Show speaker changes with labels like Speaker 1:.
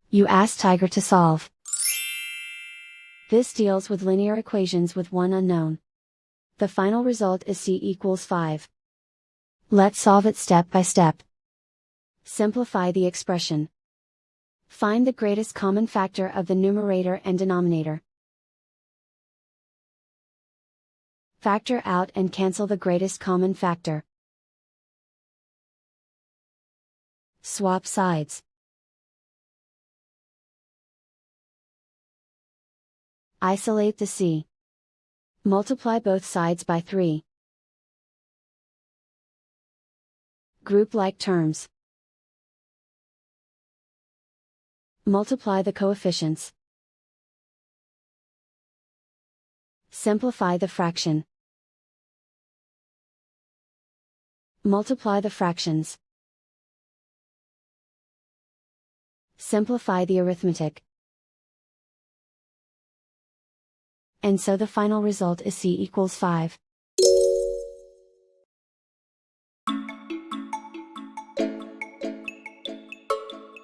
Speaker 1: You ask Tiger to solve. This deals with linear equations with one unknown. The final result is c equals 5. Let's solve it step by step. Simplify the expression. Find the greatest common factor of the numerator and denominator. Factor out and cancel the greatest common factor. Swap sides. Isolate the c. Multiply both sides by 3. Group like terms. Multiply the coefficients. Simplify the fraction. Multiply the fractions. Simplify the arithmetic. And so the final result is c equals 5.